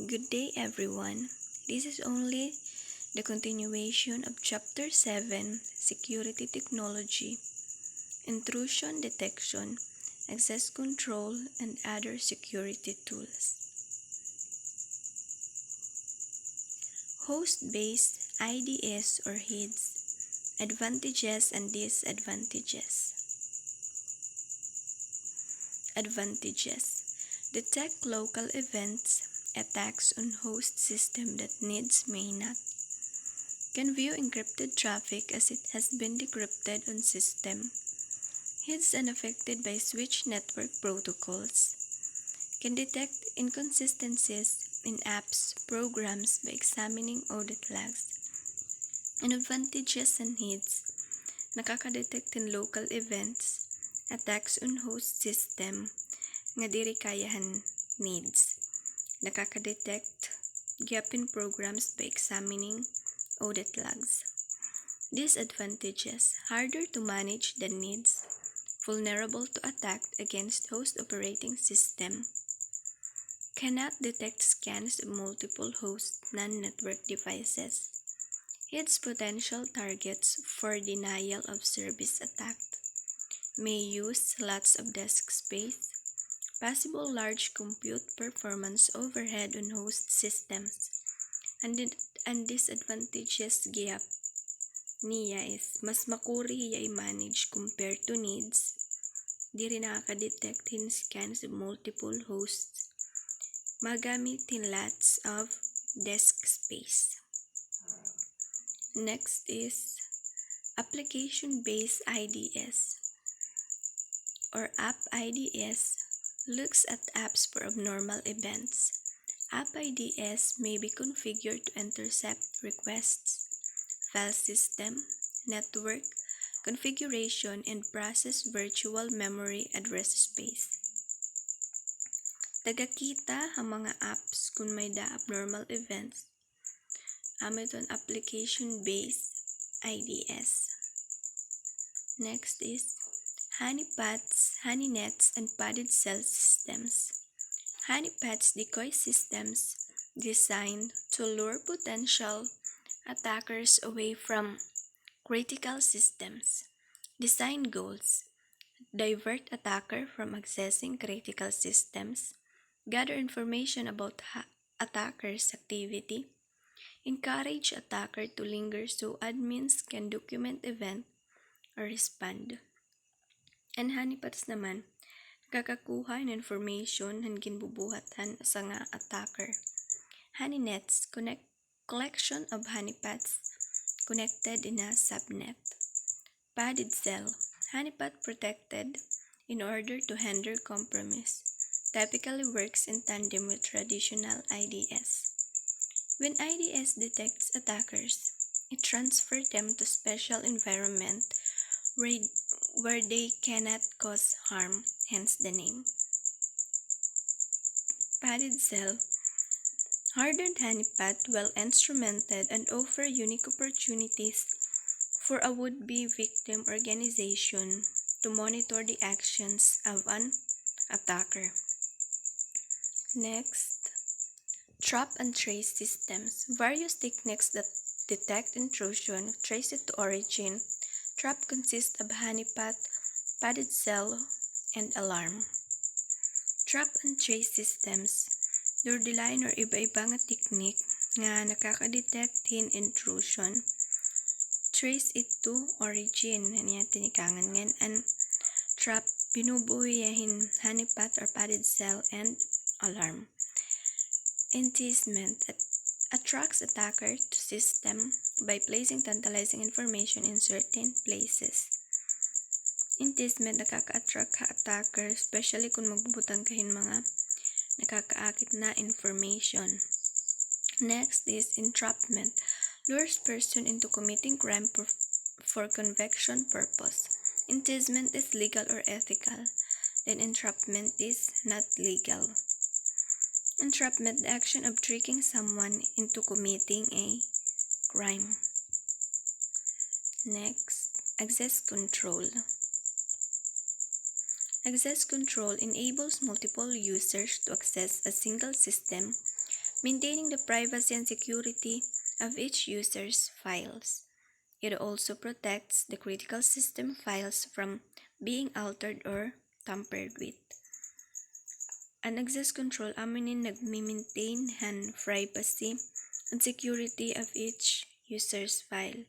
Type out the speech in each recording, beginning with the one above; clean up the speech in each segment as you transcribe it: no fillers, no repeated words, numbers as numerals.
Good day, everyone. This is only the continuation of Chapter 7 Security Technology, Intrusion Detection, Access Control, and Other Security Tools. Host-based IDS or HIDS, Advantages and Disadvantages. Advantages: detect local events, attacks on host system that NIDS may not. Can view encrypted traffic as it has been decrypted on system. HIDS unaffected by switch network protocols. Can detect inconsistencies in apps, programs by examining audit logs. And advantages ng HIDS: nakakadetect in local events, attacks on host system nga diri kayahan NIDS. Nakakadetect gap in programs by examining audit logs. Disadvantages: harder to manage than NIDS, vulnerable to attack against host operating system, cannot detect scans of multiple host non-network devices, HIDS potential targets for denial of service attack, may use lots of disk space, possible large compute performance overhead on host systems, and disadvantages gap niya is mas makuri hiya i-manage compared to NIDS. Di rin nakaka-detect in scans of multiple hosts. Magamit in lots of disk space. Next is application-based IDS or App IDS looks at apps for abnormal events. App IDS may be configured to intercept requests, file system, network, configuration, and process virtual memory address space. Tagakita ang mga apps kung may abnormal events. Amiton application-based IDS. Next is honeypots, honeynets, and padded cell systems. Honeypots decoy systems designed to lure potential attackers away from critical systems. Design goals: divert attacker from accessing critical systems, gather information about attackers' activity, encourage attacker to linger so admins can document event or respond. And honeypots naman, kakakuha ng information ng ginbubuhatan sa nga attacker. Honeynets, collection of honeypots connected in a subnet. Padded cell, honeypot protected in order to hinder compromise. Typically works in tandem with traditional IDS. When IDS detects attackers, it transfers them to special environment where they cannot cause harm, hence the name. Padded cell, hardened honeypot well instrumented and offer unique opportunities for a would-be victim organization to monitor the actions of an attacker. Next, trap and trace systems. Various techniques that detect intrusion, trace it to origin. Trap consists of honeypot, padded cell, and alarm. Trap and trace systems, dordelain or iba-iba nga technique nga nakaka-detect in intrusion. Trace it to origin, niya tinikangan ngan, and trap, binubuhayin honeypot or padded cell, and alarm. Enticement attracts attacker to system by placing tantalizing information in certain places. Enticement nakaka-attract ka attacker, especially kung magbubutang kahin mga nakakaakit na information. Next is entrapment. Lures person into committing crime for conviction purpose. Enticement is legal or ethical, then entrapment is not legal. Entrapment, the action of tricking someone into committing a crime. Next, access control. Access control enables multiple users to access a single system maintaining the privacy and security of each user's files. It also protects the critical system files from being altered or tampered with. An access control aminin nagmi-maintain han privacy and security of each user's file.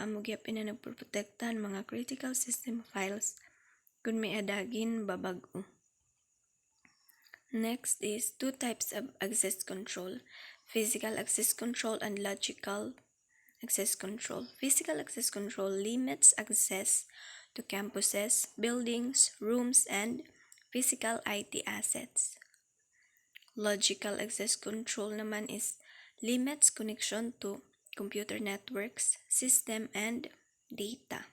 Amo gyapon na nagprotektahan mga critical system files kung may adagin babag-o. Next is two types of access control: physical access control and logical access control. Physical access control limits access to campuses, buildings, rooms, and physical IT assets. Logical access control naman is limits connection to computer networks, system, and data.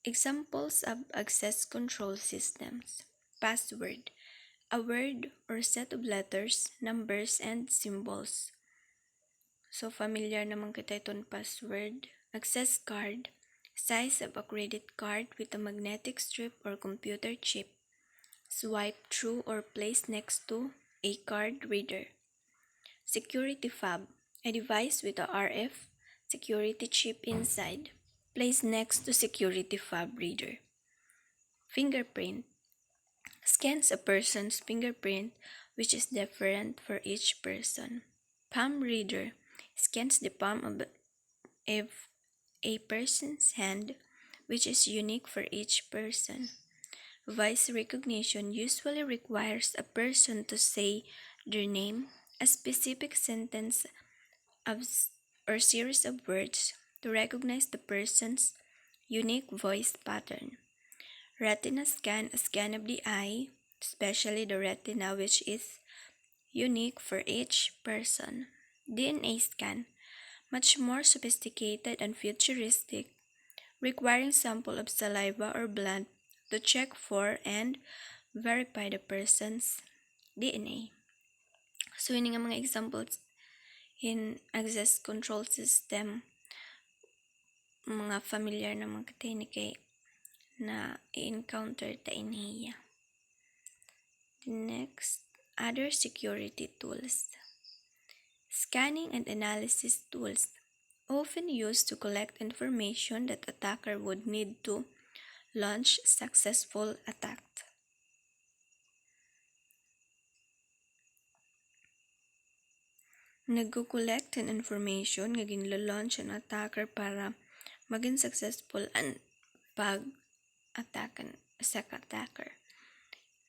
Examples of access control systems: password, a word or set of letters, numbers, and symbols. So, familiar naman kita itong password. Access card, size of a credit card with a magnetic strip or computer chip. Swipe through or place next to a card reader. Security fob, a device with a RF security chip inside, placed next to security fob reader. Fingerprint, scans a person's fingerprint, which is different for each person. Palm reader, scans the palm of a person's hand, which is unique for each person. Voice recognition usually requires a person to say their name, a specific sentence or series of words to recognize the person's unique voice pattern. Retina scan, a scan of the eye, especially the retina, which is unique for each person. DNA scan, much more sophisticated and futuristic, requiring sample of saliva or blood to check for and verify the person's DNA. So, yun nga mga examples in access control system, mga familiar na mga technique na i-encounter ta inhiya. Next, other security tools. Scanning and analysis tools, often used to collect information that attacker would need to launch successful attack. Nagko-collect ng information nga ginla-launch ang attacker para maging successful ang pag-attack sa attacker.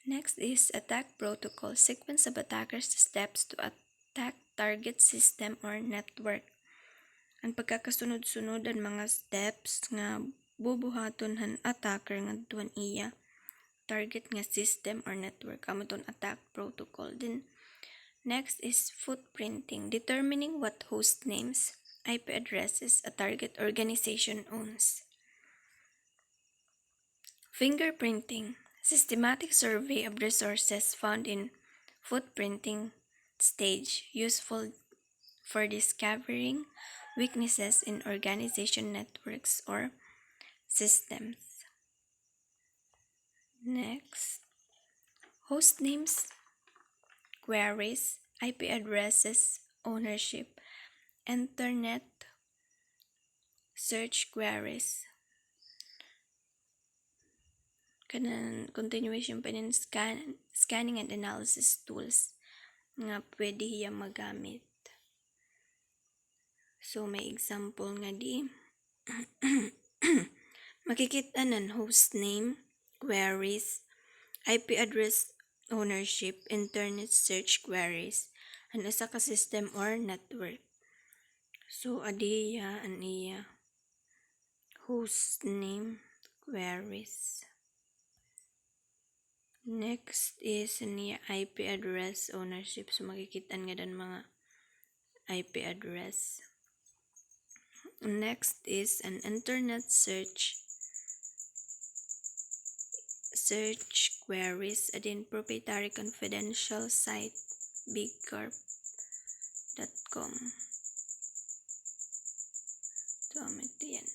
Next is attack protocol, sequence of attackers' steps to attack target system or network. Ang pagkakasunod-sunod ang mga steps nga bubuhaton han attacker nga tuwan iya target nga system or network, amo ton attack protocol. Then next is footprinting, determining what host names, IP addresses a target organization owns. Fingerprinting, systematic survey of resources found in footprinting stage, useful for discovering weaknesses in organization networks or systems. Next, host names, queries, IP addresses, ownership, internet search queries. Kanang continuation pa ng scanning and analysis tools nga pwede hiya magamit. So may example nga di makikita nan host name, queries, IP address ownership, internet search queries, and usa ka system or network. So adiya an iya host name queries. Next is niya IP address ownership. So makikita nga dan mga IP address. Next is an internet search queries, adin proprietary confidential site bigcorp.com. So yan.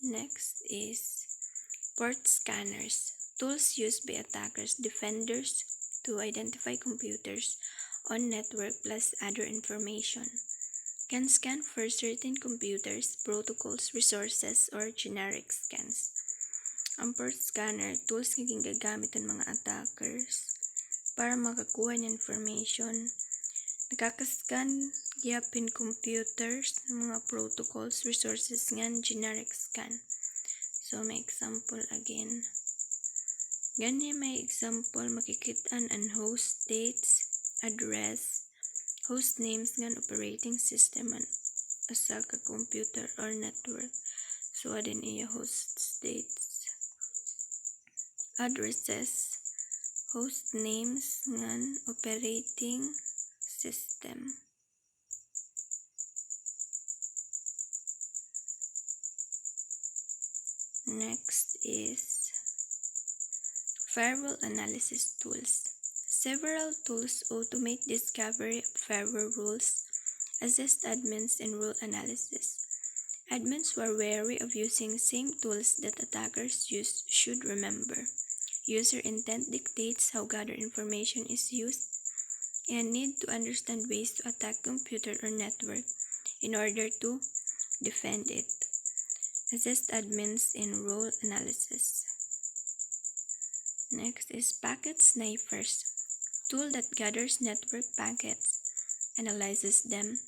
Next is port scanners, tools used by attackers, defenders to identify computers on network plus other information. Can scan for certain computers, protocols, resources, or generic scans. Ang first scanner, tools nga ginagamit ng mga attackers para makakuha ng information. Nakakascan gyapon computers, mga protocols, resources nga generic scan. So may example again. Ganyan may example makikitaan ang host dates, address, host names nga operating system and asa ka computer or network. So adin iya host dates, addresses, host names nga operating system. Next is firewall analysis tools. Several tools automate discovery of firewall rules, assist admins in rule analysis. Admins who are wary of using same tools that attackers use should remember. User intent dictates how gathered information is used and need to understand ways to attack computer or network in order to defend it. Assist admins in role analysis. Next is packet snipers, tool that gathers network packets, analyzes them,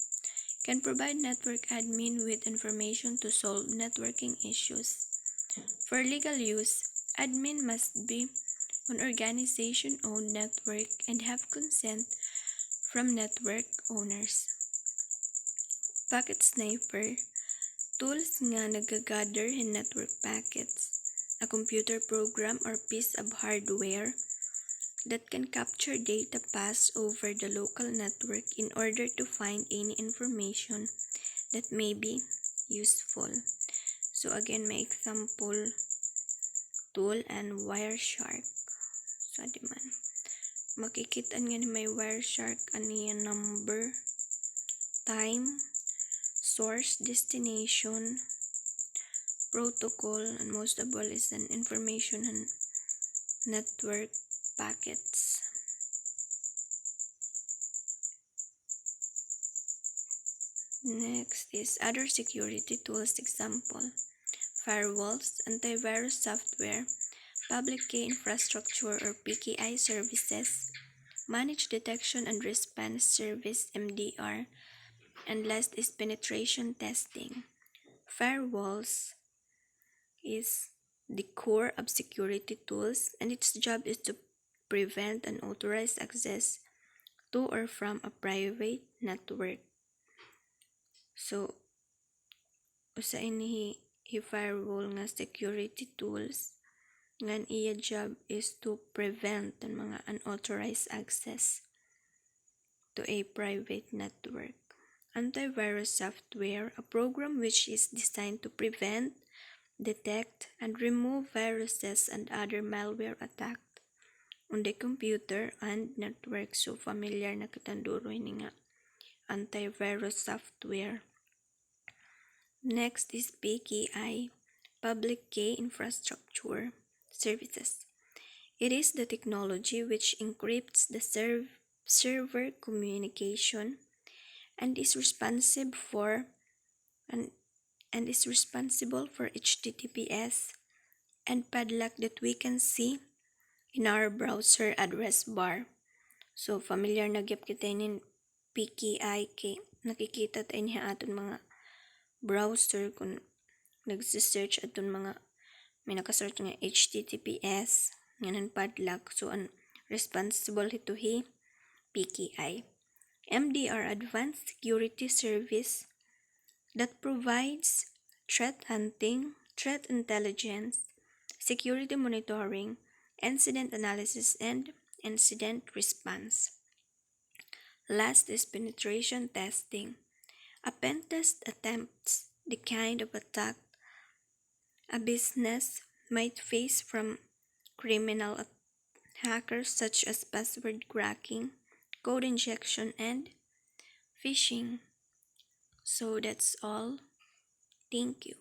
can provide network admin with information to solve networking issues. For legal use, admin must be on organization-owned network and have consent from network owners. Packet sniper, tools nga nagagather in network packets, a computer program or piece of hardware that can capture data passed over the local network in order to find any information that may be useful. So again, may example tool and Wireshark. So di man makikitaan nga ni may Wireshark aniya number, time, source, destination, protocol, and most of all is an information and network packets. Next is other security tools example. Firewalls, antivirus software, public key infrastructure or PKI services, managed detection and response service MDR, and last is penetration testing. Firewalls is the core of security tools and its job is to prevent unauthorized access to or from a private network. So, usa ini i-firewall nga security tools nga iya job is to prevent ang mga unauthorized access to a private network. Antivirus software, a program which is designed to prevent, detect, and remove viruses and other malware attacks on the computer and network. So familiar na kitanduro ini nga antivirus software. Next is PKI, public key infrastructure services. It is the technology which encrypts the server communication and is responsible for HTTPS and padlock that we can see in our browser address bar. So familiar na gyud kita inin PKI kay nakikita tayo niya aton mga browser kung nagsisearch aton mga may nakasearch nga HTTPS ngayon padlock. So ang responsible ito PKI. MDR, Advanced Security Service, that provides threat hunting, threat intelligence, security monitoring, incident analysis, and incident response. Last is penetration testing. A pen test attempts the kind of attack a business might face from criminal hackers such as password cracking, code injection, and phishing. So that's all. Thank you.